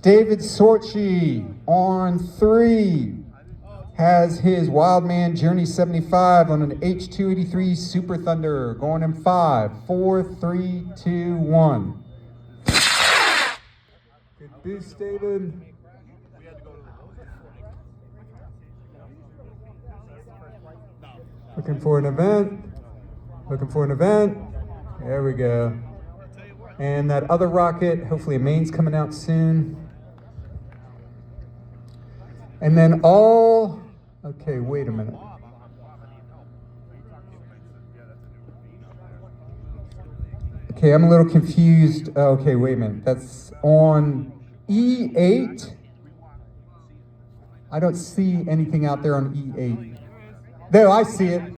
David Sorchi on 3 has his Wildman Journey 75 on an H283 Super Thunder, going in 5, 4, 3, 2, 1. Good boost, David. Looking for an event. Looking for an event. There we go. And that other rocket, hopefully a main's coming out soon. And then all, okay, wait a minute. Okay, I'm a little confused. Okay, wait a minute. That's on E8. I don't see anything out there on E8. There, I see it.